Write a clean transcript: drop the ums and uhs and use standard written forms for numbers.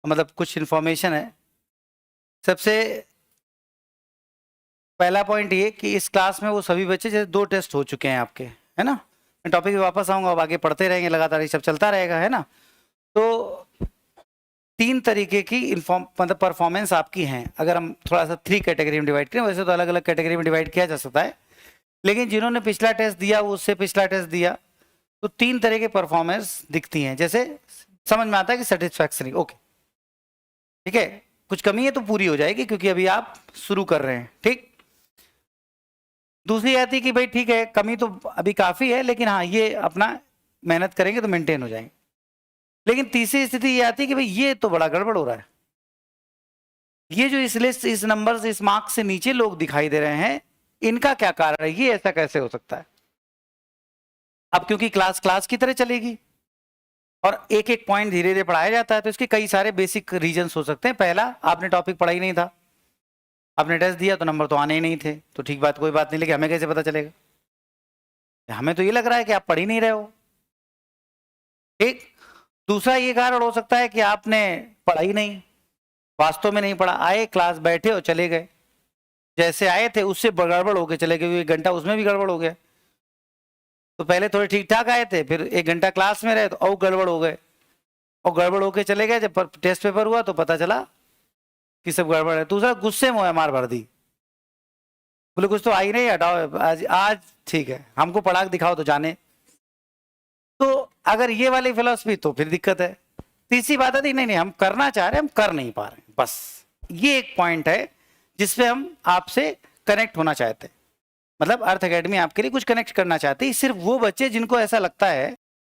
मतलब कुछ इन्फॉर्मेशन है। सबसे पहला पॉइंट ये कि इस क्लास में वो सभी बच्चे, जैसे 2 टेस्ट हो चुके हैं आपके, है ना। मैं टॉपिक पे वापस आऊंगा, अब आगे पढ़ते रहेंगे, लगातार ये सब चलता रहेगा, है ना। तो 3 तरीके की मतलब परफॉर्मेंस आपकी हैं। अगर हम थोड़ा सा 3 कैटेगरी में डिवाइड करें, वैसे तो अलग अलग कैटेगरी में डिवाइड किया जा सकता है, लेकिन जिन्होंने पिछला टेस्ट दिया वो उससे पिछला टेस्ट दिया, तो 3 तरह के परफॉर्मेंस दिखती हैं। जैसे समझ में आता है कि सेटिस्फैक्टरी, ओके ठीक है, कुछ कमी है तो पूरी हो जाएगी क्योंकि अभी आप शुरू कर रहे हैं, ठीक। दूसरी आती कि भाई ठीक है, कमी तो अभी काफी है, लेकिन हाँ ये अपना मेहनत करेंगे तो मेंटेन हो जाएंगे। लेकिन तीसरी स्थिति ये आती है कि भाई ये तो बड़ा गड़बड़ हो रहा है, ये जो इस लिस्ट, इस नंबर से, इस मार्क्स से नीचे लोग दिखाई दे रहे हैं, इनका क्या कारण है, ये ऐसा कैसे हो सकता है। अब क्योंकि क्लास क्लास की तरह चलेगी और एक एक पॉइंट धीरे धीरे पढ़ाया जाता है, तो इसके कई सारे बेसिक रीजंस हो सकते हैं। पहला, आपने टॉपिक पढ़ा ही नहीं था, आपने टेस्ट दिया तो नंबर तो आने ही नहीं थे, तो ठीक बात, कोई बात नहीं, लेकिन हमें कैसे पता चलेगा, हमें तो ये लग रहा है कि आप पढ़ ही नहीं रहे हो, ठीक। दूसरा ये कारण हो सकता है कि आपने पढ़ा ही नहीं, वास्तव में नहीं पढ़ा, आए क्लास बैठे और चले गए, जैसे आए थे उससे गड़बड़ होके चले गए, 1 घंटा उसमें भी गड़बड़ हो गया। तो पहले थोड़े ठीक ठाक आए थे, फिर 1 घंटा क्लास में रहे तो और गड़बड़ हो गए, और गड़बड़ होके चले गए। जब टेस्ट पेपर हुआ तो पता चला कि सब गड़बड़ है। दूसरा, गुस्से में मार भर दी, बोले कुछ तो आई नहीं, हटाओ आज, आज ठीक है, हमको पढ़ा के दिखाओ तो जाने। तो अगर ये वाली फिलॉसफी, तो फिर दिक्कत है। तीसरी बात आती, नहीं नहीं हम करना चाह रहे हैं, हम कर नहीं पा रहे हैं, बस ये एक पॉइंट है जिसपे हम आपसे कनेक्ट होना चाहते हैं। मतलब अर्थ एकेडमी आपके लिए कुछ कनेक्ट करना चाहती है। सिर्फ वो बच्चे जिनको ऐसा लगता है